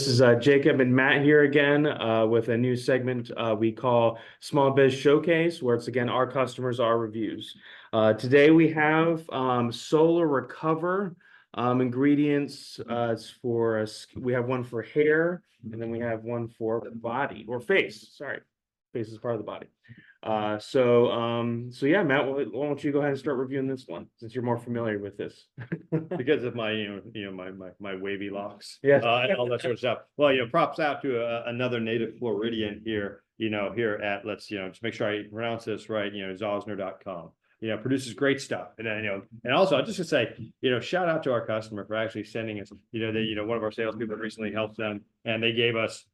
This is Jacob and Matt here again with a new segment we call Small Biz Showcase, where it's again our customers, our reviews. Today we have Solar Recover ingredients. It's for we have one for hair, and then we have one for body or face. Sorry, face is part of the body. So yeah, Matt, why don't you go ahead and start reviewing this one since you're more familiar with this? Because of my, my wavy locks, Yeah. and all that sort of stuff. Well, props out to another native Floridian here, here at, let's, just make sure I pronounce this right, Zosner.com. Produces great stuff. And and also I'll just to say, shout out to our customer for actually sending us, one of our salespeople recently helped them, and they gave us,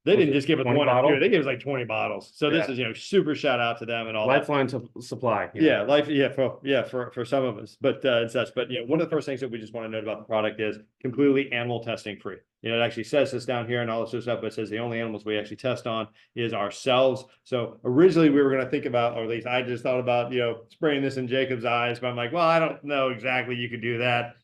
they didn't just give us one bottle, they gave us like 20 bottles. So this is, super shout out to them and all Lifeline that. supply. Yeah, for some of us, but and such. But one of the first things that we just want to note about the product is completely animal testing free. It actually says this down here and all this sort of stuff, but it says the only animals we actually test on is ourselves. So originally we were going to think about, or at least I just thought about, spraying this in Jacob's eyes, but I'm like, well, I don't know exactly you could do that.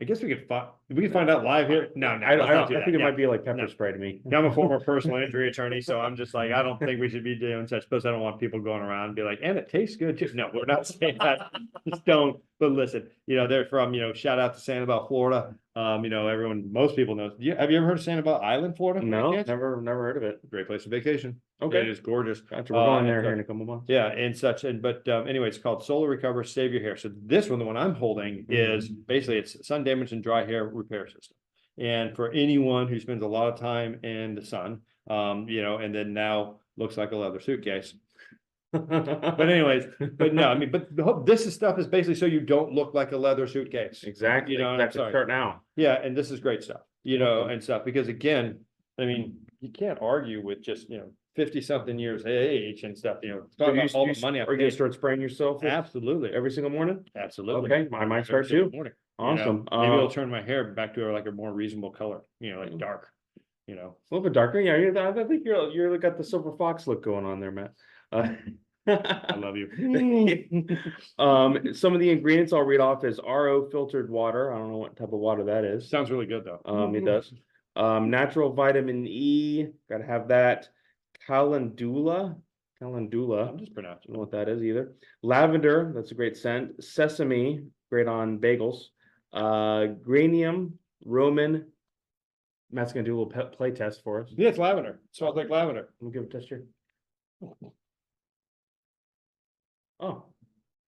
I guess we could find out live here. No, I think it might be like pepper spray to me. I'm a former personal injury attorney, so I'm just like, I don't think we should be doing such. Plus, I don't want people going around and be like, and it tastes good too. No, we're not saying that. Just don't. But listen, they're from, shout out to Sanibel, Florida. Most people know. Have you ever heard of Sanibel Island, Florida? No, never heard of it. Great place for vacation. Okay, it is gorgeous. Gotcha. We're going there here in a couple months. Yeah, and such. But anyway, it's called Solar Recover, Save Your Hair. So this one, the one I'm holding, is basically it's sun damage and dry hair repair system. And for anyone who spends a lot of time in the sun, and then now looks like a leather suitcase. But anyways, but no, this stuff is basically so you don't look like a leather suitcase. Exactly. Start now. Yeah, and this is great stuff, and stuff, because again, you can't argue with just 50-something years age and stuff. All the money. Are you gonna start spraying yourself? Absolutely, every sintle morning. Absolutely. Okay, I might start too. Morning. Awesome. Maybe it'll turn my hair back to like a more reasonable color. Like dark. A little bit darker. Yeah, I think you're got the silver fox look going on there, Matt. I love you. Some of the ingredients I'll read off is RO filtered water. I don't know what type of water that is. Sounds really good though. It does. Natural vitamin E, gotta have that. Calendula. I'm just pronouncing. I don't know what that is either. Lavender, that's a great scent. Sesame, great on bagels. Granium, Roman. Matt's gonna do a little play test for us. Yeah, it's lavender. It smells like lavender. We'll give it a test here. Oh,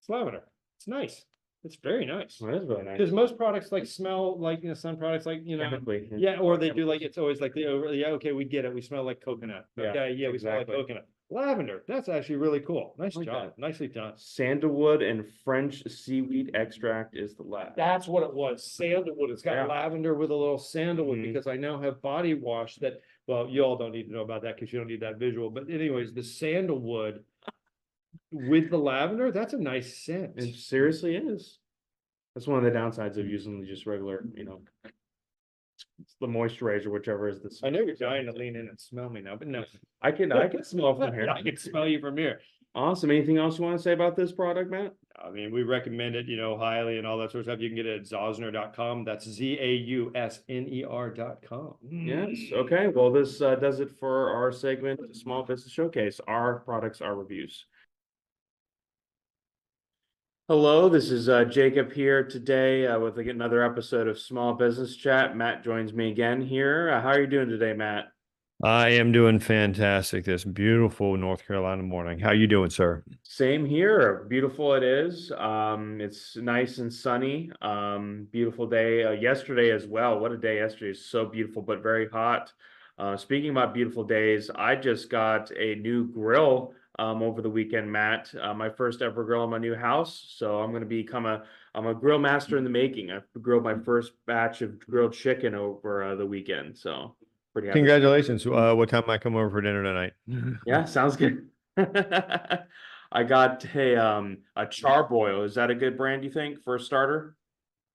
it's lavender. It's nice. It's very nice. Well, that is really nice. Because most products like smell like some products like Chemically, yeah, or they do like it's always like okay, we get it. We smell like coconut. Okay, we smell like coconut. Lavender. That's actually really cool. Nice job. Nicely done. Sandalwood and French seaweed extract is the last. That's what it was. Sandalwood. It's got lavender with a little sandalwood because I now have body wash that. Well, you all don't need to know about that because you don't need that visual. But anyways, the sandalwood with the lavender, that's a nice scent. It seriously is. That's one of the downsides of using just regular, the moisturizer, whichever is this. I know you're dying to lean in and smell me now, but no, I can smell from here. I can smell you from here. Awesome. Anything else you want to say about this product, Matt? We recommend it, highly and all that sort of stuff. You can get it at Zosner.com. That's ZAUSNER.com. Yes. Okay. Well, this does it for our segment, Small Business Showcase. Our products, our reviews. Hello, this is Jacob here today with another episode of Small Business Chat. Matt joins me again here. How are you doing today, Matt? I am doing fantastic this beautiful North Carolina morning. How you doing, sir? Same here. Beautiful it is. It's nice and sunny. Beautiful day yesterday as well. What a day yesterday. Is so beautiful, but very hot. Speaking about beautiful days, I just got a new grill over the weekend, Matt. My first ever grill in my new house. So I'm going to become I'm a grill master in the making. I grilled my first batch of grilled chicken over the weekend. So pretty happy. Congratulations. What time might I come over for dinner tonight? Yeah, sounds good. I got a charbroil. Is that a good brand, you think, for a starter?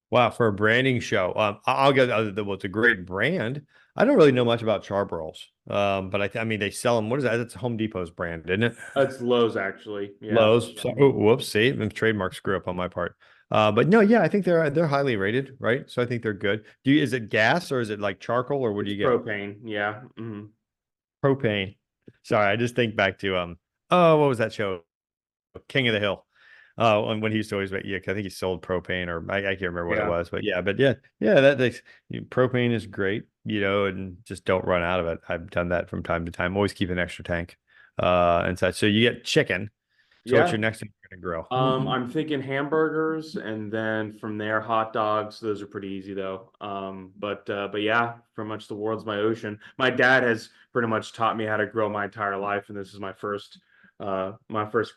Wow, for a branding show. I'll get it's a great brand. I don't really know much about charbroils. But they sell them. What is that? It's Home Depot's brand, isn't it? It's Lowe's, actually. Yeah. Lowe's. So, whoops, see, trademark screw up on my part. But no, yeah, I think they're highly rated, right? So I think they're good. Is it gas or is it like charcoal or what do It's you get? propane. Yeah. Propane. Sorry, I just think back to oh, what was that show? King of the Hill. And when he used to always make, yeah, I think he sold propane or I can't remember what it Yeah. was, but yeah, propane is great, and just don't run out of it. I've done that from time to time. Always keep an extra tank, and such. So you get chicken. So what's Yeah. your next thing you're gonna grill? I'm thinking hamburgers, and then from there hot dogs. Those are pretty easy though. But yeah, pretty much the world's my ocean. My dad has pretty much taught me how to grill my entire life, and this is my first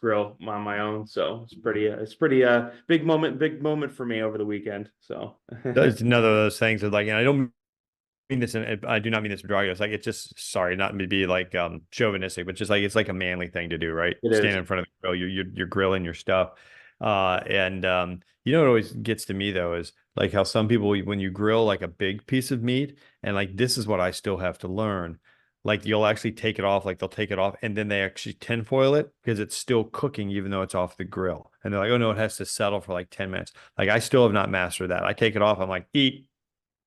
grill on my own. So it's pretty big moment for me over the weekend. So It's another of those things that and I don't mean this, and I do not mean this derogatory. It's it's just sorry, not to be chauvinistic, but just it's like a manly thing to do, right? it Stand is. in front of the grill, you're grilling your stuff. And what always gets to me though is how some people when you grill like a big piece of meat, and this is what I still have to learn. You'll actually take it off, they'll take it off and then they actually tinfoil it because it's still cooking even though it's off the grill. And they're like, oh no, it has to settle for 10 minutes. I still have not mastered that. I take it off, I'm like, eat,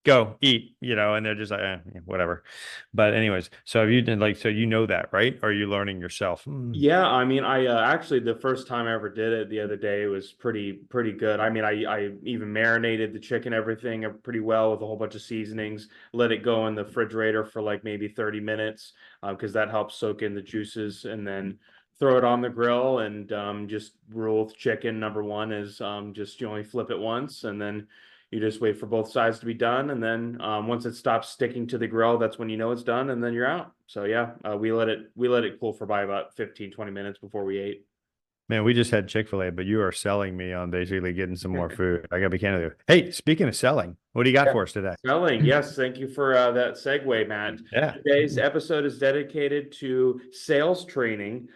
go eat, and they're just like, whatever. But anyways, so have you done so that, right? Or are you learning yourself? Yeah, I mean, I actually the first time I ever did it the other day was pretty good. I mean, I even marinated the chicken everything pretty well with a whole bunch of seasonings. Let it go in the refrigerator for like maybe 30 minutes, because that helps soak in the juices, and then throw it on the grill. And just rule with chicken number one is just you only flip it once, and then you just wait for both sides to be done, and then once it stops sticking to the grill, that's when you know it's done, and then you're out. So yeah, we let it cool for by about 15-20 minutes before we ate. Man, we just had Chick-fil-A, but you are selling me on basically getting some more food. I gotta be candid with you. Hey, speaking of selling, what do you got Yeah. for us today? Selling, yes, thank you for that segue, Matt. Yeah. Today's episode is dedicated to sales training.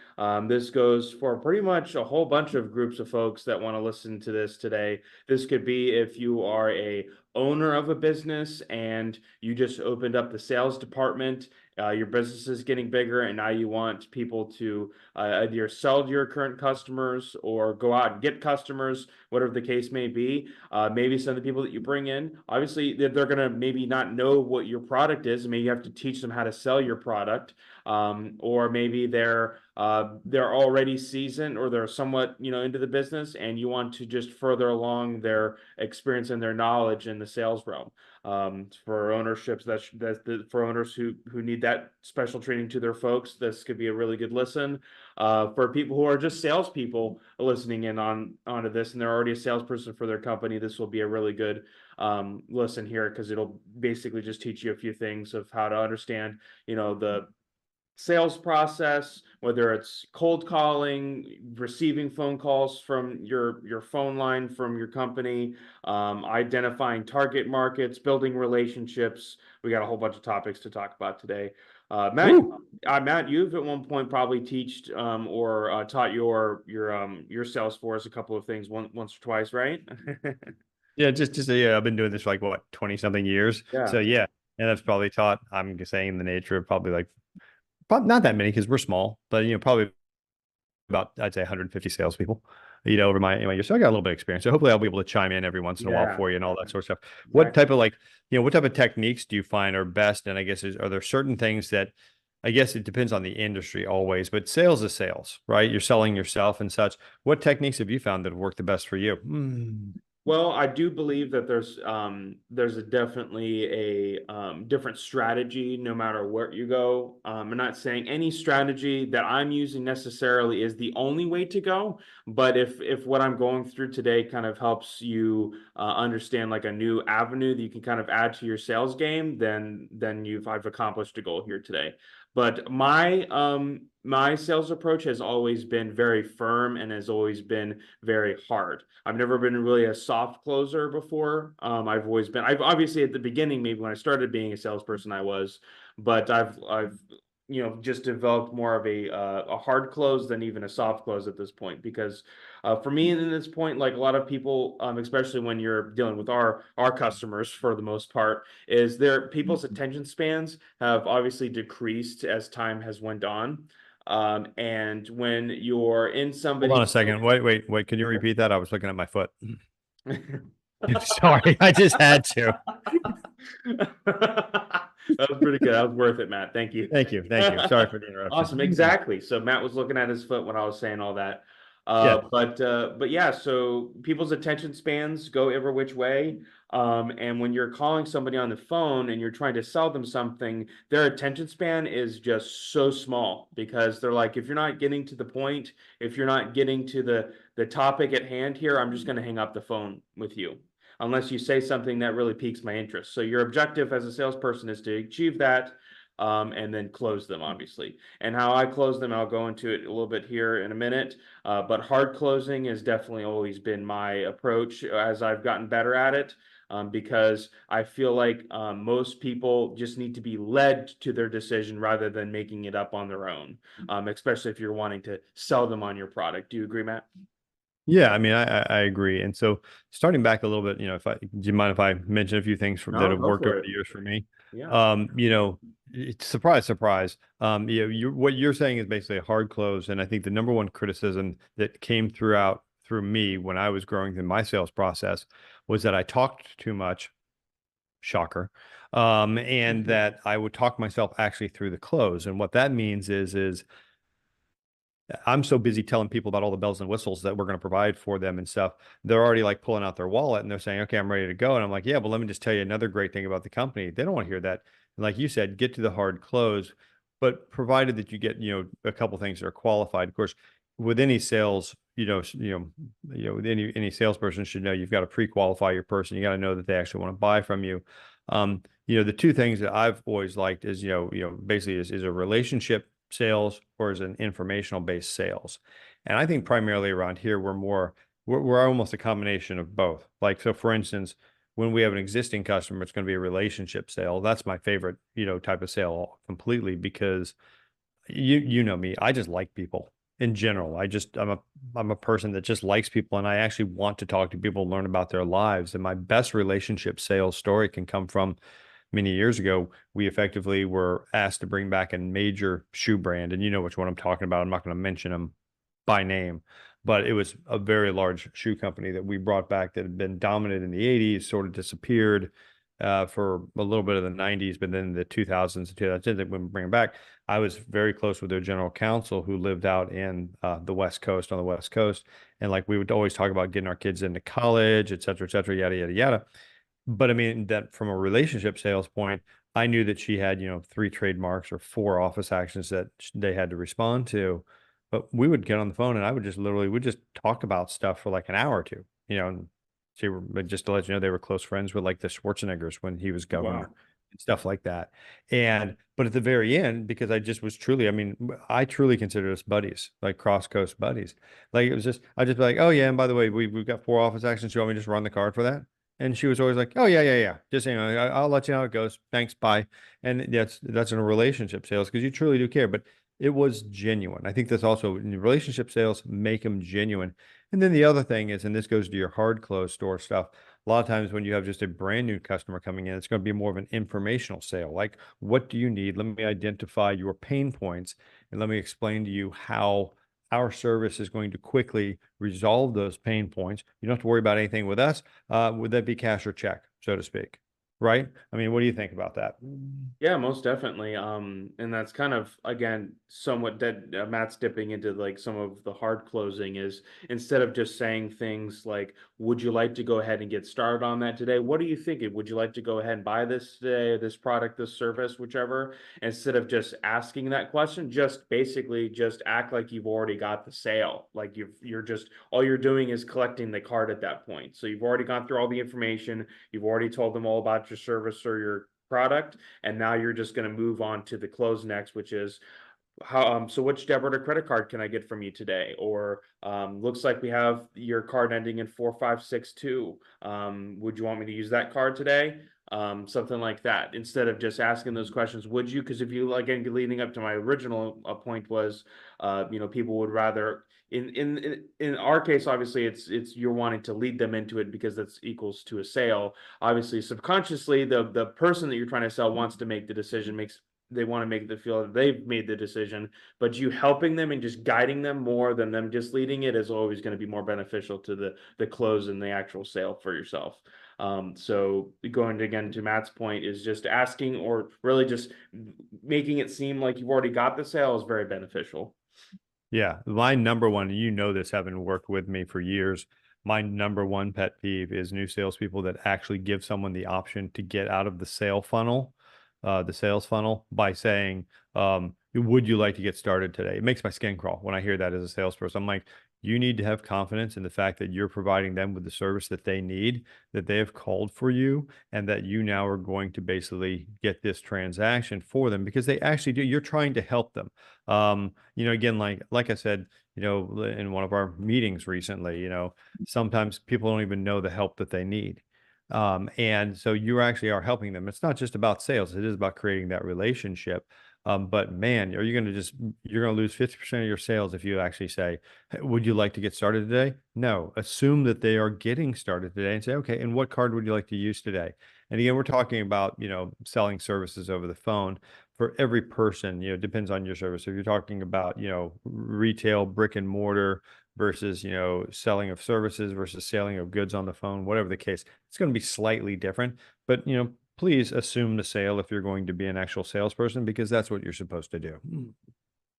This goes for pretty much a whole bunch of groups of folks that want to listen to this today. This could be if you are a owner of a business and you just opened up the sales department. Your business is getting bigger, and now you want people to either sell to your current customers or go out and get customers, whatever the case may be. Maybe some of the people that you bring in, obviously, they're going to maybe not know what your product is, and maybe you have to teach them how to sell your product. Or maybe they're already seasoned, or they're somewhat into the business, and you want to just further along their experience and their knowledge in the sales realm. For ownerships, for owners who need that special training to their folks, this could be a really good listen. For people who are just salespeople listening in onto this, and they're already a salesperson for their company, this will be a really good listen here, because it'll basically just teach you a few things of how to understand the sales process, whether it's cold calling, receiving phone calls from your phone line from your company, identifying target markets, building relationships. We got a whole bunch of topics to talk about today. Matt, Woo. Matt, you've at one point probably or taught your sales force a couple of things once or twice, right? Yeah, just yeah, I've been doing this for what, 20 something years. Yeah. So yeah, and that's probably taught, I'm saying the nature of probably probably not that many because we're small, but probably about I'd say 150 salespeople, over my years. So I got a little bit of experience. So hopefully I'll be able to chime in every once in a while Yeah, for you and all that sort of stuff. What exactly. type of what type of techniques do you find are best? And I guess are there certain things that I guess it depends on the industry always, but sales is sales, right? You're selling yourself and such. What techniques have you found that have worked the best for you? Well, I do believe that there's definitely a different strategy no matter where you go. I'm not saying any strategy that I'm using necessarily is the only way to go, but if what I'm going through today kind of helps you understand like a new avenue that you can kind of add to your sales game, then I've accomplished a goal here today. But my sales approach has always been very firm and has always been very hard. I've never been really a soft closer before. I've obviously at the beginning, maybe when I started being a salesperson, I was, but I've just developed more of a hard close than even a soft close at this point. Because for me, in this point, like a lot of people, especially when you're dealing with our customers for the most part, is their people's attention spans have obviously decreased as time has went on. And when you're in Hold on a somebody's second. Wait. Can you repeat that? I was looking at my foot. Sorry, I just had to. That was pretty good. That was worth it, Matt. Thank you. Thank you. Thank you. Sorry for the interruption. Awesome. Exactly. So Matt was looking at his foot when I was saying all that. Yeah. But yeah, so people's attention spans go every which way. And when you're calling somebody on the phone and you're trying to sell them something, their attention span is just so small because they're like, if you're not getting to the point, if you're not getting to the topic at hand here, I'm just going to hang up the phone with you unless you say something that really piques my interest. So your objective as a salesperson is to achieve that, and then close them, obviously. And how I close them, I'll go into it a little bit here in a minute. But hard closing has definitely always been my approach as I've gotten better at it. Because I feel like most people just need to be led to their decision rather than making it up on their own, especially if you're wanting to sell them on your product. Do you agree, Matt? Yeah, I mean, I agree. And so starting back a little bit, do you mind if I mention a few things that No, have go worked over for it. the years for me? Yeah. Surprise, surprise. What you're saying is basically a hard close. And I think the number one criticism that came through me when I was growing through my sales process was that I talked too much. Shocker. And that I would talk myself actually through the close. And what that means is I'm so busy telling people about all the bells and whistles that we're going to provide for them and stuff. They're already like pulling out their wallet and they're saying, okay, I'm ready to go. And I'm like, yeah, but let me just tell you another great thing about the company. They don't want to hear that. And like you said, get to the hard close, but provided that you get, a couple things that are qualified. Of course, with any sales, with any salesperson should know you've got to pre-qualify your person. You got to know that they actually want to buy from you. The two things that I've always liked is, basically is a relationship sales or is an informational based sales. And I think primarily around here, we're almost a combination of both. Like, so for instance, when we have an existing customer, it's going to be a relationship sale. That's my favorite, type of sale completely because you know me, I just like people in general. I'm a person that just likes people and I actually want to talk to people, learn about their lives. And my best relationship sales story can come from many years ago. We effectively were asked to bring back a major shoe brand, and you know which one I'm talking about. I'm not going to mention them by name, but it was a very large shoe company that we brought back that had been dominant in the 80s, sort of disappeared for a little bit of the 90s, but then the 2000s, 2010, they wouldn't bring it back. I was very close with their general counsel who lived out in the West Coast, on the West Coast. And like we would always talk about getting our kids into college, et cetera, yada, yada, yada. But I mean, that from a relationship sales point, I knew that she had, 3 trademarks or 4 office actions that they had to respond to. But we would get on the phone and I would just literally, would just talk about stuff for like an hour or two, and but just to let you know, they were close friends with like the Schwarzeneggers when he was governor. Wow. And stuff like that. But at the very end, because I just was truly, I mean, I truly consider us buddies, like cross coast buddies. Like it was just, I just be like, oh yeah, and by the way, we've got 4 office actions. You want me to just run the card for that? And she was always like, oh yeah, yeah, yeah. Just, I'll let you know how it goes. Thanks, bye. And that's in a relationship sales because you truly do care. But it was genuine. I think that's also in relationship sales, make them genuine. And then the other thing is, and this goes to your hard close store stuff. A lot of times when you have just a brand new customer coming in, it's going to be more of an informational sale. Like, what do you need? Let me identify your pain points and let me explain to you how our service is going to quickly resolve those pain points. You don't have to worry about anything with us. Would that be cash or check, so to speak? Right? I mean, what do you think about that? Yeah, most definitely. And that's kind of again somewhat that Matt's dipping into like some of the hard closing is instead of just saying things like, "Would you like to go ahead and get started on that today? What are you thinking? Would you like to go ahead and buy this today, this product, this service, whichever?" Instead of just asking that question, just basically just act like you've already got the sale. Like you're just all you're doing is collecting the card at that point. So you've already gone through all the information. You've already told them all about your service or your product, and now you're just going to move on to the close next, which is so which debit or credit card can I get from you today? Or looks like we have your card ending in 4562. Would you want me to use that card today? Something like that. Instead of just asking those questions, would you? Because if you again leading up to my original point was, people would rather in our case, obviously it's you're wanting to lead them into it because that's equals to a sale. Obviously, subconsciously, the person that you're trying to sell wants to make the decision, makes they want to make the feel that they've made the decision, but you helping them and just guiding them more than them just leading it is always going to be more beneficial to the close and the actual sale for yourself. So going again to Matt's point is just asking or really just making it seem like you've already got the sale is very beneficial. Yeah, my number one, you know this, having worked with me for years, my number one pet peeve is new salespeople that actually give someone the option to get out of the the sales funnel by saying, would you like to get started today? It makes my skin crawl when I hear that as a salesperson. I'm like, you need to have confidence in the fact that you're providing them with the service that they need, that they have called for you, and that you now are going to basically get this transaction for them because they actually do. You're trying to help them. Again, like I said, in one of our meetings recently, sometimes people don't even know the help that they need. And so you actually are helping them. It's not just about sales, it is about creating that relationship. But man, you're going to lose 50% of your sales if you actually say, "Hey, would you like to get started today?" No, assume that they are getting started today and say, okay, and what card would you like to use today? And again, we're talking about, selling services over the phone for every person, depends on your service. If you're talking about, retail brick and mortar versus, selling of services versus selling of goods on the phone, whatever the case, it's going to be slightly different. But, please assume the sale if you're going to be an actual salesperson, because that's what you're supposed to do.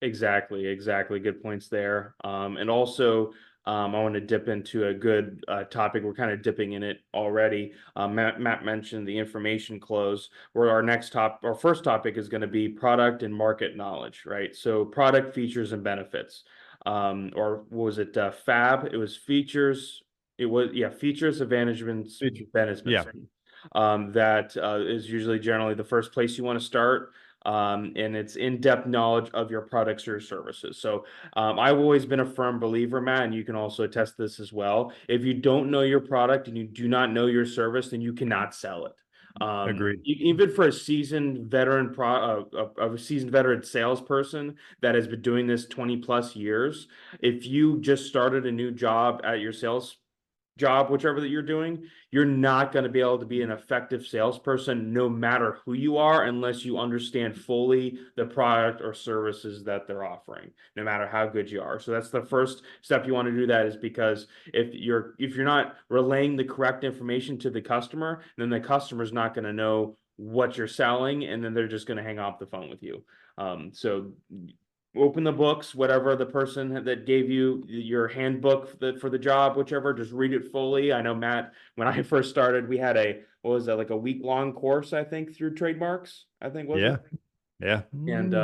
Exactly, exactly. Good points there. And also, I want to dip into a good topic. We're kind of dipping in it already. Matt mentioned the information close, where our first topic is going to be product and market knowledge, right? So product features and benefits. Or was it FAB? It was features. It was, yeah, features, advantagements, Yeah. benefits. That is usually generally the first place you want to start. And it's in-depth knowledge of your products or services. So I've always been a firm believer, Matt, and you can also attest this as well. If you don't know your product and you do not know your service, then you cannot sell it. Agreed. Even for a seasoned veteran a seasoned veteran salesperson that has been doing this 20 plus years, if you just started a new job at your sales job, whichever that you're doing, you're not going to be able to be an effective salesperson no matter who you are, unless you understand fully the product or services that they're offering, no matter how good you are. So that's the first step you want to do that, is because if you're not relaying the correct information to the customer, then the customer's not going to know what you're selling, and then they're just going to hang off the phone with you. So open the books, whatever the person that gave you your handbook for the job, whichever, just read it fully. I know, Matt, when I first started, we had what was that, like a week-long course, I think, through trademarks, I think, was Yeah. it? Yeah. And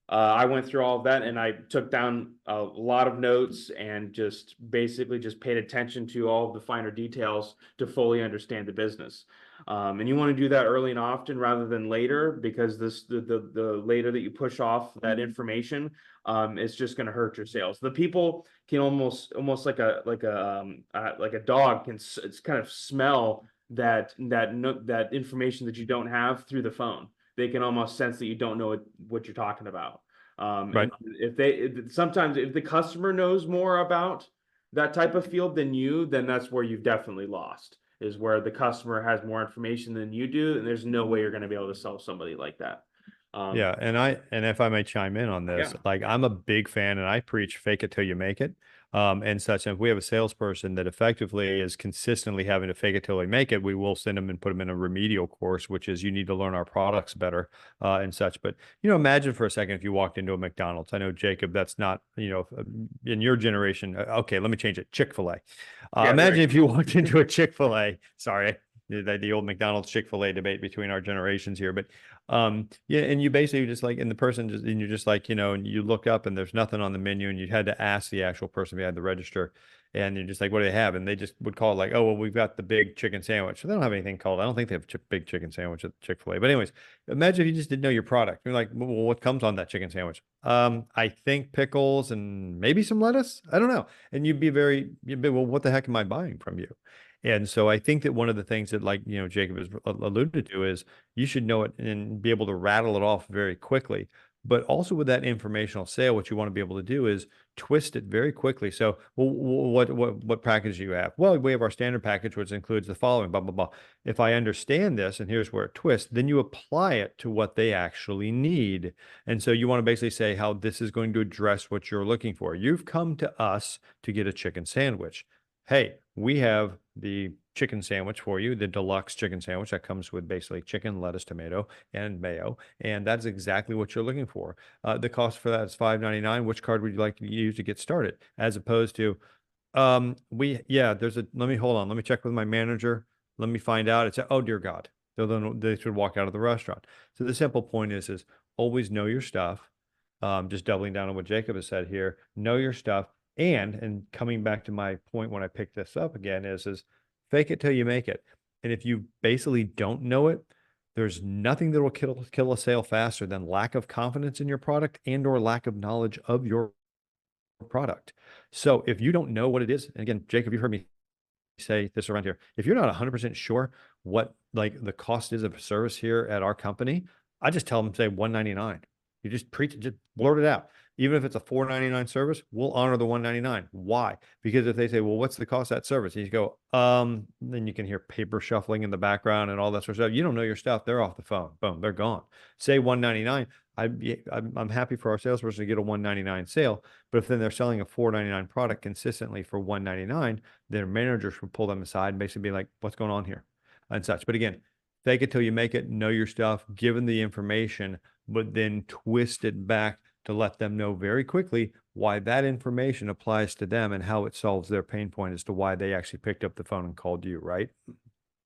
I went through all of that, and I took down a lot of notes and just basically just paid attention to all of the finer details to fully understand the business. And you want to do that early and often rather than later, because the later that you push off that information, it's just going to hurt your sales. The people can almost like a dog can it's kind of smell that information that you don't have through the phone. They can almost sense that you don't know what you're talking about. Right. And sometimes if the customer knows more about that type of field than you, then that's where you've definitely lost, is where the customer has more information than you do, and there's no way you're going to be able to sell somebody like that. Yeah, and if I may chime in on this, Yeah. like I'm a big fan and I preach fake it till you make it. And such. And if we have a salesperson that effectively is consistently having to fake it till they make it, we will send them and put them in a remedial course, which is you need to learn our products better, and such. But imagine for a second if you walked into a McDonald's. I know, Jacob, that's not, in your generation. Okay, let me change it. Chick-fil-A. Yeah, Imagine if you walked into a Chick-fil-A. Sorry, the old McDonald's Chick-fil-A debate between our generations here, but yeah, and you basically just like, and the person just, and you're just like, and you look up and there's nothing on the menu, and you had to ask the actual person behind the register, and you're just like, what do they have? And they just would call it like, oh, well, we've got the big chicken sandwich. So they don't have anything called. I don't think they have big chicken sandwich at Chick-fil-A. But anyways, imagine if you just didn't know your product. You're like, well, what comes on that chicken sandwich? I think pickles and maybe some lettuce. I don't know. And you'd be, well, what the heck am I buying from you? And so I think that one of the things that, like, Jacob has alluded to, is you should know it and be able to rattle it off very quickly. But also with that informational sale, what you want to be able to do is twist it very quickly. So, well, what package do you have? Well, we have our standard package, which includes the following, blah blah blah. If I understand this, and here's where it twists, then you apply it to what they actually need. And so you want to basically say how this is going to address what you're looking for. You've come to us to get a chicken sandwich. Hey, we have the chicken sandwich for you, the deluxe chicken sandwich that comes with basically chicken, lettuce, tomato, and mayo. And that's exactly what you're looking for. The cost for that is $5.99. Which card would you like to use to get started? As opposed to, there's a, let me hold on. Let me check with my manager. Let me find out. It's, oh, dear God. So then they should walk out of the restaurant. So the simple point is always know your stuff. Just doubling down on what Jacob has said here, know your stuff. And coming back to my point when I picked this up again is fake it till you make it. And if you basically don't know it, there's nothing that will kill a sale faster than lack of confidence in your product and or lack of knowledge of your product. So if you don't know what it is, and again, Jacob, you've heard me say this around here. If you're not 100% sure what like the cost is of service here at our company, I just tell them say $199. You just preach it, just blurt it out. Even if it's a $4.99 service, we'll honor the $199. Why? Because if they say, well, what's the cost of that service? And you go, then you can hear paper shuffling in the background and all that sort of stuff. You don't know your stuff. They're off the phone. Boom, they're gone. Say $199. I'm happy for our salesperson to get a $199 sale, but if then they're selling a $4.99 product consistently for $199, their managers will pull them aside and basically be like, what's going on here? And such. But again, fake it till you make it, know your stuff, give them the information, but then twist it back to let them know very quickly why that information applies to them and how it solves their pain point as to why they actually picked up the phone and called you, right?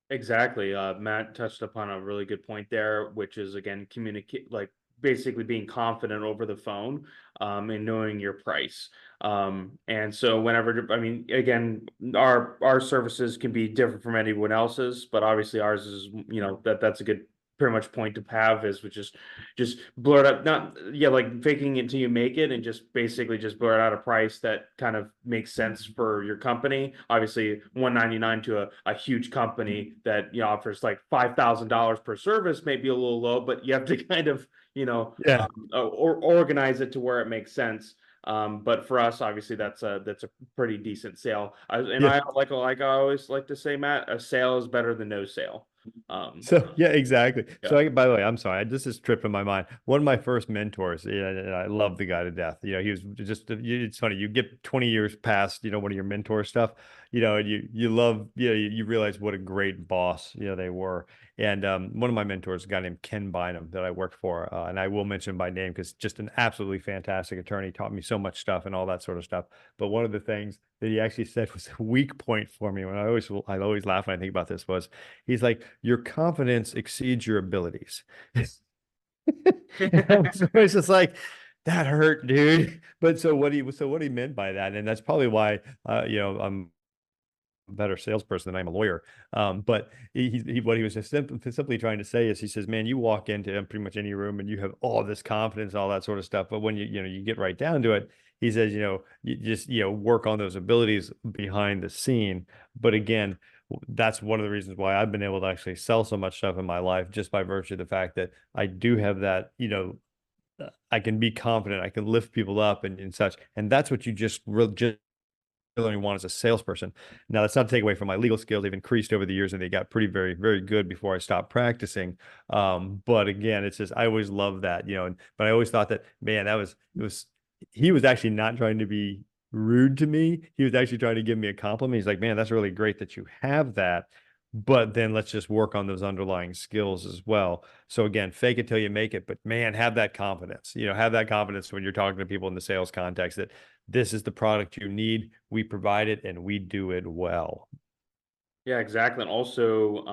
Exactly. Matt touched upon a really good point there, which is again, communicate, like basically being confident over the phone, and knowing your price. And so whenever, I mean, again, our services can be different from anyone else's, but obviously ours is, that's a good pretty much point to have is which is just blurt up, not, yeah, like faking it until you make it and just basically just blurt out a price that kind of makes sense for your company. Obviously 199 to a huge company that, offers like $5,000 per service may be a little low, but you have to kind of, Yeah. or organize it to where it makes sense. But for us, obviously that's a pretty decent sale. Yeah. I like I always like to say, Matt, a sale is better than no sale. So yeah, exactly. Yeah. By the way, I'm sorry, this is tripping my mind. One of my first mentors, yeah, and I love the guy to death. He was just, it's funny, you get 20 years past, one of your mentor stuff, and you love, you realize what a great boss, they were. And one of my mentors, a guy named Ken Bynum that I worked for, and I will mention by name because just an absolutely fantastic attorney, taught me so much stuff and all that sort of stuff. But one of the things that he actually said was a weak point for me when I always laugh when I think about this was, he's like, your confidence exceeds your abilities. It's just like, that hurt, dude. But so what he meant by that, and that's probably why, I'm a better salesperson than I'm a lawyer. But what he was just simply trying to say is, he says, man, you walk into pretty much any room and you have all this confidence, all that sort of stuff. But when you get right down to it, he says, you just, work on those abilities behind the scene. But again, that's one of the reasons why I've been able to actually sell so much stuff in my life, just by virtue of the fact that I do have that, I can be confident, I can lift people up and such. And that's what you just really want as a salesperson. Now, that's not to take away from my legal skills. They've increased over the years and they got pretty, very, very good before I stopped practicing. But again, it's just, I always love that, but I always thought that, man, he was actually not trying to be rude to me. He was actually trying to give me a compliment. He's like, man, that's really great that you have that. But then let's just work on those underlying skills as well. So again, fake it till you make it, but man, have that confidence, have that confidence when you're talking to people in the sales context that this is the product you need. We provide it and we do it well. Yeah, exactly. And also,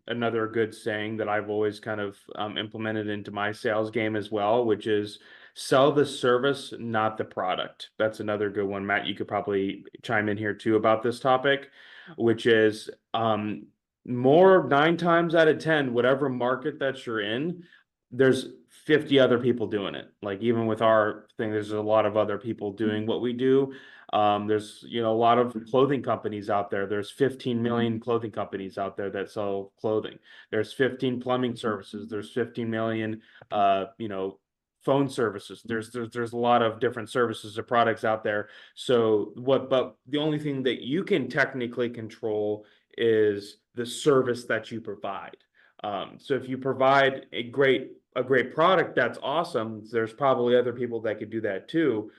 another good saying that I've always kind of implemented into my sales game as well, which is sell the service, not the product. That's another good one. Matt, you could probably chime in here too about this topic, which is more 9 times out of 10, whatever market that you're in, there's 50 other people doing it. Like even with our thing, there's a lot of other people doing what we do. There's, a lot of clothing companies out there. There's 15 million clothing companies out there that sell clothing. There's 15 plumbing services. There's 15 million, phone services. There's a lot of different services or products out there. So but the only thing that you can technically control is the service that you provide. So if you provide a great product, that's awesome. There's probably other people that could do that too.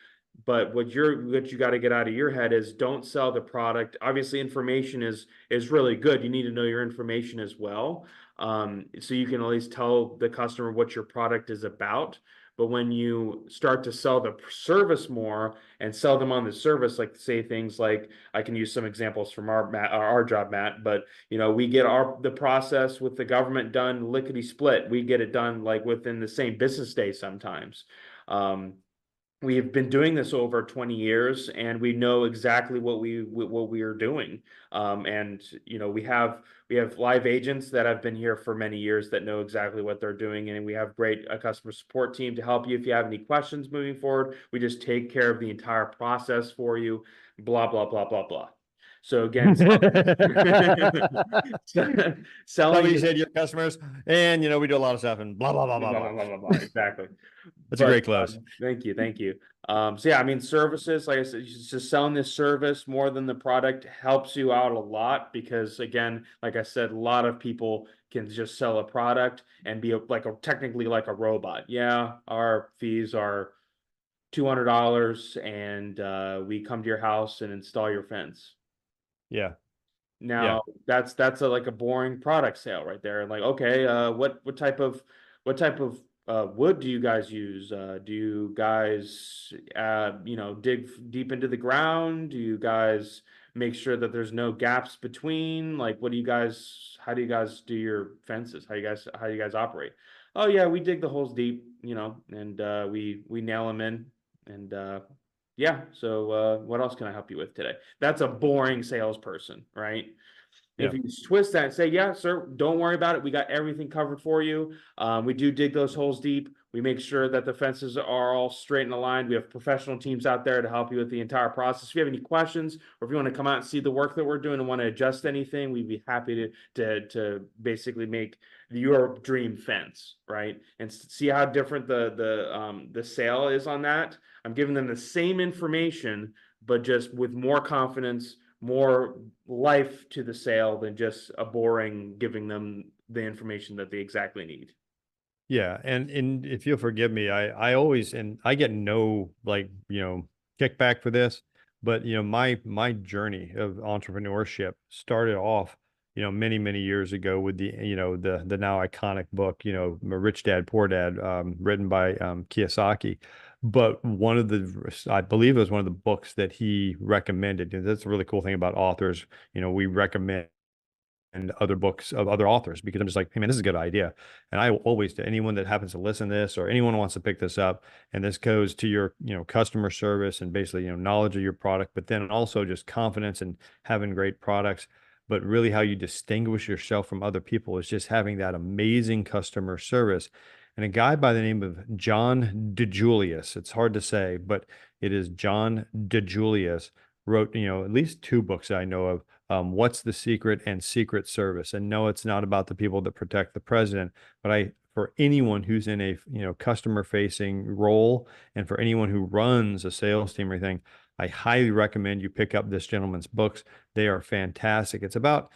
But what you got to get out of your head is don't sell the product. Obviously, information is really good. You need to know your information as well, so you can at least tell the customer what your product is about. But when you start to sell the service more and sell them on the service, like say things like, I can use some examples from our job, Matt, but we get the process with the government done lickety split. We get it done like within the same business day sometimes. We have been doing this over 20 years, and we know exactly what we are doing. And we have live agents that have been here for many years that know exactly what they're doing, and we have a customer support team to help you if you have any questions moving forward. We just take care of the entire process for you. Blah blah blah blah blah. So again, selling. Somebody said your customers, and we do a lot of stuff and blah blah blah Blah, blah blah, blah. blah, blah, blah. Exactly. That's a great close. Thank you, thank you. So yeah, I mean, services, like I said, just selling this service more than the product helps you out a lot, because again, like I said, a lot of people can just sell a product and be technically like a robot. Yeah, our fees are $200, and we come to your house and install your fence. Yeah. Now that's like a boring product sale right there. Like, okay, what type of wood do you guys use? Do you guys dig deep into the ground? Do you guys make sure that there's no gaps between? Like, how do you guys do your fences? How do you guys operate? Oh yeah, we dig the holes deep, and we nail them in, and yeah. So what else can I help you with today? That's a boring salesperson, right? Yeah. If you twist that and say, yeah, sir, don't worry about it. We got everything covered for you. We do dig those holes deep. We make sure that the fences are all straight and aligned. We have professional teams out there to help you with the entire process. If you have any questions, or if you want to come out and see the work that we're doing and want to adjust anything, we'd be happy to basically make your dream fence, right? And see how different the sale is on that. I'm giving them the same information, but just with more confidence, more life to the sale than just a boring giving them the information that they exactly need. Yeah. And if you'll forgive me, I always, and I get no kickback for this, but my journey of entrepreneurship started off, many, many years ago with the now iconic book, Rich Dad, Poor Dad, written by Kiyosaki. But I believe it was one of the books that he recommended. And that's a really cool thing about authors. We recommend other books of other authors, because I'm just like, hey man, this is a good idea. And I always, to anyone that happens to listen to this, or anyone who wants to pick this up, and this goes to your, customer service and basically, knowledge of your product, but then also just confidence and having great products. But really how you distinguish yourself from other people is just having that amazing customer service. And a guy by the name of John DeJulius, it's hard to say, but it is John DeJulius, wrote, at least two books that I know of, What's the Secret and Secret Service. And no, it's not about the people that protect the president, but for anyone who's in a, customer facing role, and for anyone who runs a sales team or anything, I highly recommend you pick up this gentleman's books. They are fantastic. It's about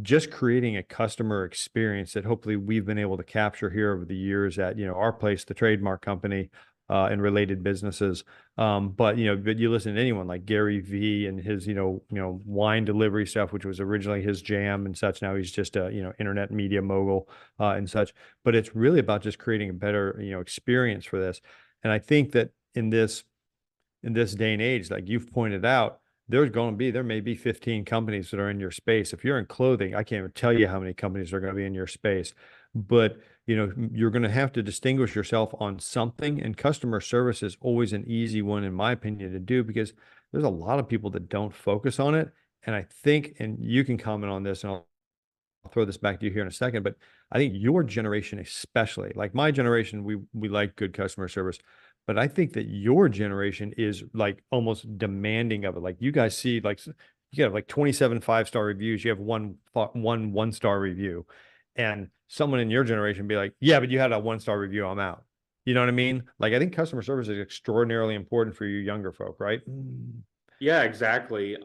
just creating a customer experience that hopefully we've been able to capture here over the years at, our place, the trademark company, and related businesses. But you listen to anyone like Gary V and his, wine delivery stuff, which was originally his jam and such. Now he's just a, internet media mogul, and such. But it's really about just creating a better, experience for this. And I think that in this day and age, like you've pointed out, there may be 15 companies that are in your space. If you're in clothing, I can't even tell you how many companies are going to be in your space, but you're going to have to distinguish yourself on something, and customer service is always an easy one, in my opinion, to do, because there's a lot of people that don't focus on it. And I think, and you can comment on this, and I'll throw this back to you here in a second, but I think your generation, especially like my generation, we like good customer service. But I think that your generation is like almost demanding of it. Like you guys see, like you have like 27 5-star reviews. You have one 1-star review, and someone in your generation be like, yeah, but you had a 1-star review, I'm out. You know what I mean? Like, I think customer service is extraordinarily important for you younger folk, right? Yeah, exactly.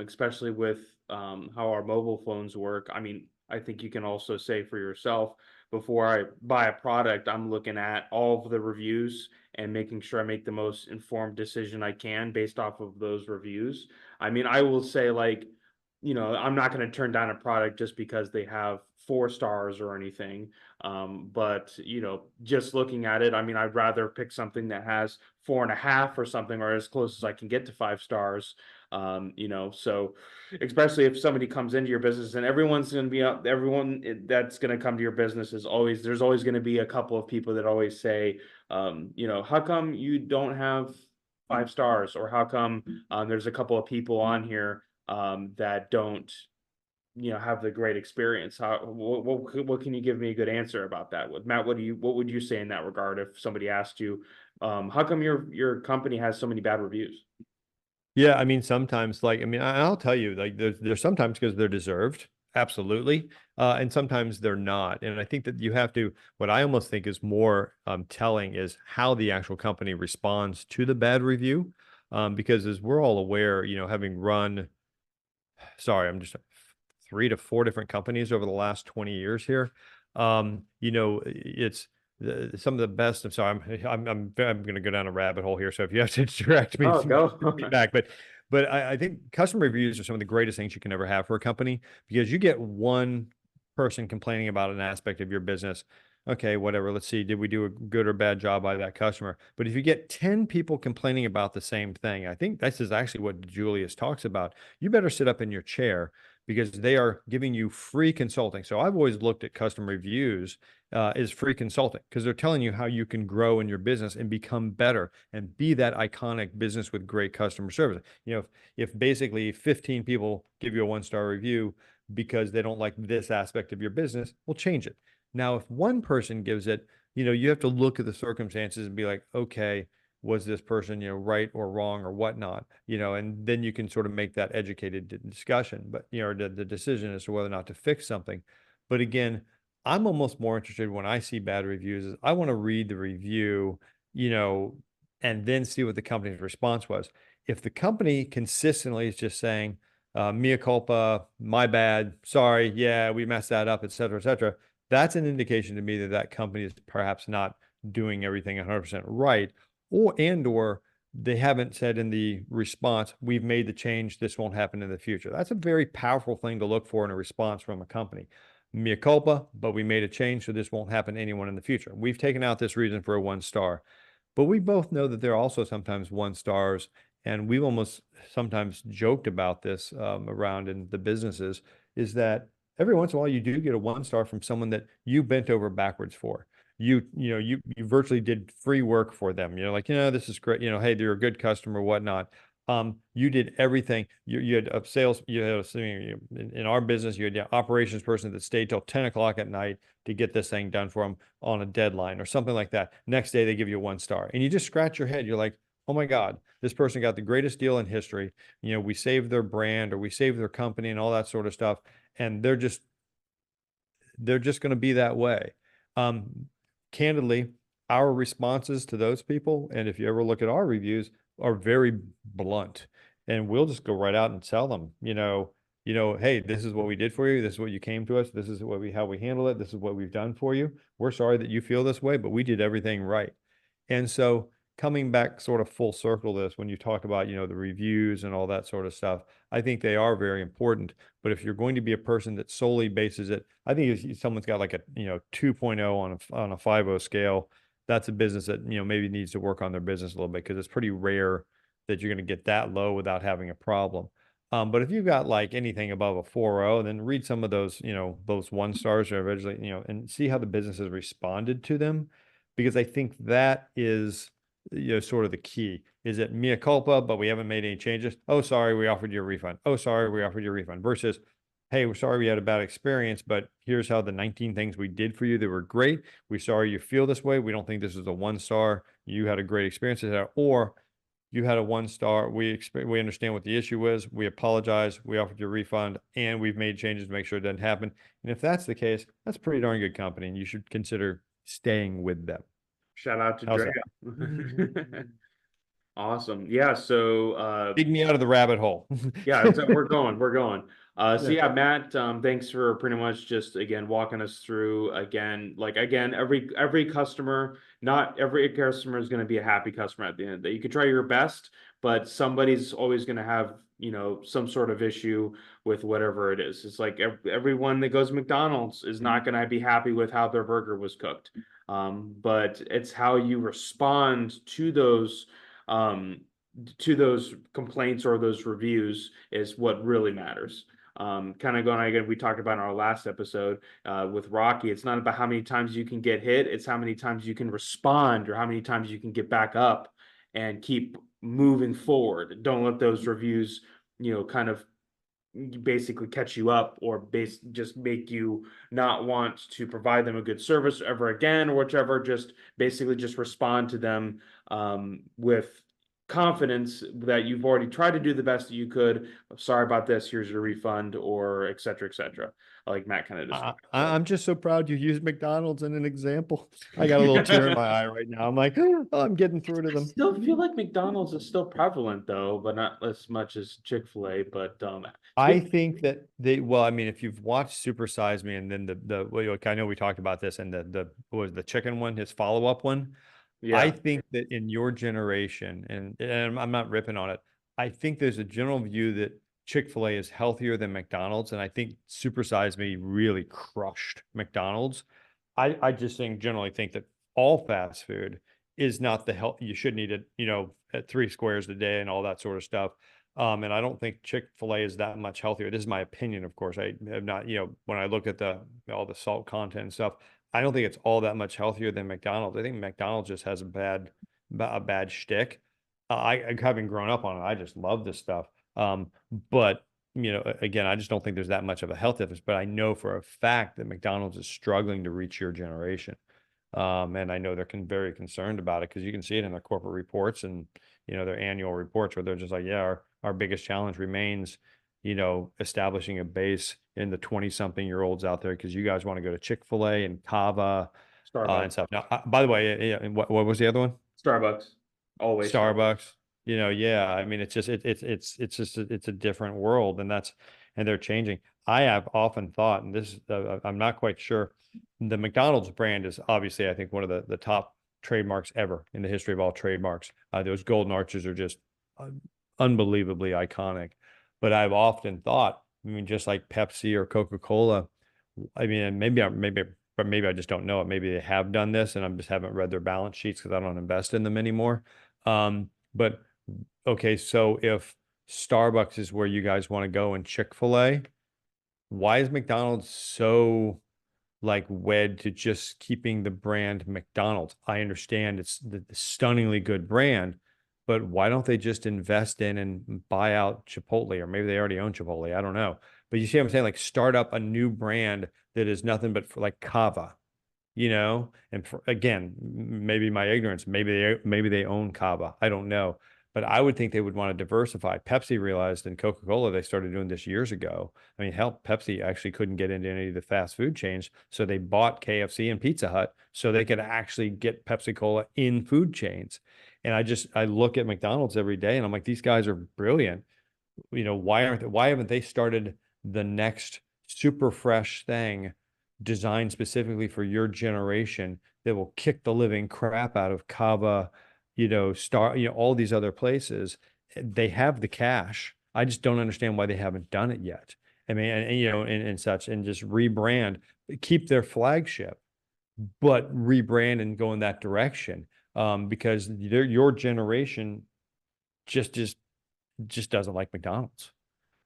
Especially with how our mobile phones work. I mean, I think you can also say for yourself, before I buy a product, I'm looking at all of the reviews and making sure I make the most informed decision I can based off of those reviews. I mean, I will say like, I'm not going to turn down a product just because they have 4 stars or anything. But just looking at it, I mean, I'd rather pick something that has 4.5 or something, or as close as I can get to 5 stars. So especially if somebody comes into your business and everyone's going to be up, that's going to come to your business there's always going to be a couple of people that always say, how come you don't have 5 stars, or how come there's a couple of people on here that don't have the great experience. What can you give me a good answer about that? With Matt, what would you say in that regard if somebody asked you, how come your company has so many bad reviews? Yeah, I mean, sometimes, like, I mean, I'll tell you, like, there's sometimes because they're deserved, absolutely, and sometimes they're not. And I think that you have to. What I almost think is more telling is how the actual company responds to the bad review, because as we're all aware, having run, sorry, I'm just 3 to 4 different companies over the last 20 years here. It's some of the best. I'm sorry, I'm going to go down a rabbit hole here. So if you have to direct me, Oh, go. me back. But I think customer reviews are some of the greatest things you can ever have for a company, because you get one person complaining about an aspect of your business. Okay, whatever. Let's see. Did we do a good or bad job by that customer? But if you get 10 people complaining about the same thing, I think this is actually what Julius talks about. You better sit up in your chair, because they are giving you free consulting. So I've always looked at customer reviews as free consulting, because they're telling you how you can grow in your business and become better and be that iconic business with great customer service. If basically 15 people give you a 1 star review because they don't like this aspect of your business, we'll change it. Now, if one person gives it, you have to look at the circumstances and be like, okay, was this person, right or wrong or whatnot, and then you can sort of make that educated discussion, but, or the decision as to whether or not to fix something. But again, I'm almost more interested when I see bad reviews is I want to read the review, you know, and then see what the company's response was. If the company consistently is just saying, mea culpa, my bad, sorry, yeah, we messed that up, et cetera, that's an indication to me that that company is perhaps not doing everything 100% right, or they haven't said in the response, we've made the change, this won't happen in the future. That's a very powerful thing to look for in a response from a company. Mea culpa, but we made a change, so this won't happen to anyone in the future. We've taken out this reason for a 1 star, but we both know that there are also sometimes 1 stars, and we've almost sometimes joked about this around in the businesses, is that every once in a while you do get a 1 star from someone that you bent over backwards for. You virtually did free work for them. Like, this is great. Hey, they're a good customer, whatnot. You did everything. You had a sales, in our business, you had an operations person that stayed till 10 o'clock at night to get this thing done for them on a deadline or something like that. Next day, they give you a 1 star, and you just scratch your head. You're like, oh my God, this person got the greatest deal in history. We saved their brand, or we saved their company and all that sort of stuff. And they're just going to be that way. Candidly, our responses to those people, and if you ever look at our reviews, are very blunt, and we'll just go right out and tell them, hey, this is what we did for you. This is what you came to us. This is how we handle it. This is what we've done for you. We're sorry that you feel this way, but we did everything right. And so, coming back sort of full circle to this, when you talk about, the reviews and all that sort of stuff, I think they are very important. But if you're going to be a person that solely bases it, I think if someone's got like a, 2.0 on a 5.0 scale, that's a business that, maybe needs to work on their business a little bit, because it's pretty rare that you're going to get that low without having a problem. But if you've got like anything above a 4.0, then read some of those, those 1 stars or eventually, and see how the business has responded to them, because I think that is, sort of the key. Is it mea culpa, but we haven't made any changes? Oh, sorry, we offered you a refund. Oh, sorry, we offered you a refund. Versus, hey, we're sorry we had a bad experience, but here's how the 19 things we did for you that were great. We're sorry you feel this way. We don't think this is a 1 star. You had a great experience with that, or you had a 1 star. We understand what the issue is. We apologize. We offered you a refund, and we've made changes to make sure it doesn't happen. And if that's the case, that's pretty darn good company, and you should consider staying with them. Shout out to How's Drea. that? Awesome. Yeah. So, Dig me out of the rabbit hole. yeah, so we're going. So Yeah. yeah, Matt, thanks for pretty much just again walking us through again, like again, every customer, not every customer is going to be a happy customer at the end of the day. You could try your best, but somebody's always going to have, some sort of issue with whatever it is. It's like everyone that goes to McDonald's is not going to be happy with how their burger was cooked. But it's how you respond um, to those complaints or those reviews is what really matters. Kind of going again, we talked about in our last episode with Rocky. It's not about how many times you can get hit; it's how many times you can respond or how many times you can get back up and keep moving forward. Don't let those reviews, kind of basically catch you up or just make you not want to provide them a good service ever again or whichever. Just basically just respond to them with confidence that you've already tried to do the best that you could. Sorry about this, here's your refund, or et cetera, et cetera, like Matt kind of I, described. So I'm just so proud you used McDonald's in an example. I got a little tear in my eye right now. I'm like, oh, I'm getting through to I them. still feel like McDonald's is still prevalent though, but not as much as Chick-fil-A. But I think that well, I mean, if you've watched Super Size Me and then well, I know we talked about this and what was the chicken one, his follow-up one. I yeah, think that in your generation, and I'm not ripping on it, I think there's a general view that Chick-fil-A is healthier than McDonald's, and I think Super Size Me really crushed McDonald's. I just generally think that all fast food is not the health you shouldn't eat it, at 3 squares a day and all that sort of stuff. And I don't think Chick-fil-A is that much healthier. This is my opinion, of course. I have not, when I look at all the salt content and stuff, I don't think it's all that much healthier than McDonald's. I think McDonald's just has a bad shtick. Having grown up on it, I just love this stuff. But again, I just don't think there's that much of a health difference. But I know for a fact that McDonald's is struggling to reach your generation. And I know they're very concerned about it because you can see it in their corporate reports and their annual reports where they're just like, yeah, our biggest challenge remains, establishing a base in the 20-something-year-olds out there because you guys want to go to Chick-fil-A and Cava and Starbucks. stuff. Now, by the way, yeah, and what was the other one? Starbucks. Always Starbucks. Starbucks. Yeah, I mean, it's just it's just it's a different world, and they're changing. I have often thought, and this I'm not quite sure, the McDonald's brand is obviously I think one of the top trademarks ever in the history of all trademarks. Those golden arches are just unbelievably iconic. But I've often thought, I mean, just like Pepsi or Coca-Cola, I mean, and maybe I just don't know it. Maybe they have done this, and I just haven't read their balance sheets because I don't invest in them anymore. But okay, so if Starbucks is where you guys want to go and Chick-fil-A, why is McDonald's so like wed to just keeping the brand McDonald's? I understand it's the stunningly good brand, but why don't they just invest in and buy out Chipotle, or maybe they already own Chipotle? I don't know. But you see what I'm saying? Like start up a new brand that is nothing but for like Kava, and again, maybe my ignorance, maybe they own Kava. I don't know. But I would think they would want to diversify. Pepsi realized, and Coca-Cola, they started doing this years ago. I mean, hell, Pepsi actually couldn't get into any of the fast food chains, so they bought KFC and Pizza Hut so they could actually get Pepsi Cola in food chains. And I look at McDonald's every day, and I'm like, these guys are brilliant. Why haven't they started the next super fresh thing designed specifically for your generation that will kick the living crap out of Kava, all these other places? They have the cash. I just don't understand why they haven't done it yet. I mean, and such, and just rebrand, keep their flagship, but rebrand and go in that direction. Because your generation just doesn't like McDonald's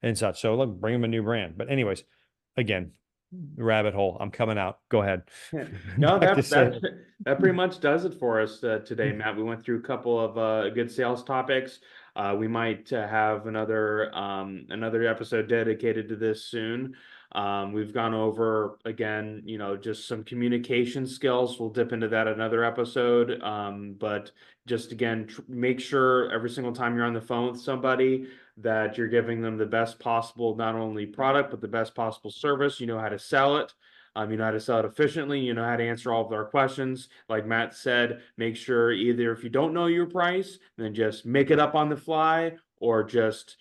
and such. So look, bring them a new brand. But anyways, again, rabbit hole. I'm coming out. Go ahead. No, Back to that pretty much does it for us today, Matt. We went through a couple of good sales topics. We might have another episode dedicated to this soon. We've gone over again, just some communication skills. We'll dip into that another episode. But just again, make sure every single time you're on the phone with somebody that you're giving them the best possible, not only product, but the best possible service. You know how to sell it. You know how to sell it efficiently, you know how to answer all of our questions. Like Matt said, make sure either if you don't know your price, then just make it up on the fly, or just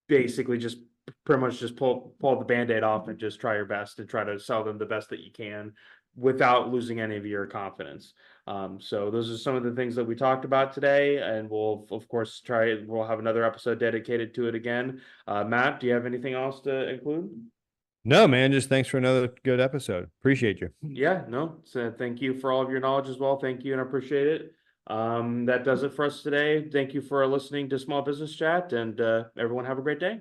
basically just pretty much just pull the band-aid off and just try your best and try to sell them the best that you can without losing any of your confidence. So those are some of the things that we talked about today, and we'll of course we'll have another episode dedicated to it again. Matt, do you have anything else to include? No, man, just thanks for another good episode. Appreciate you. Yeah, no. So thank you for all of your knowledge as well. Thank you, and I appreciate it. That does it for us today. Thank you for listening to Small Business Chat, and everyone have a great day.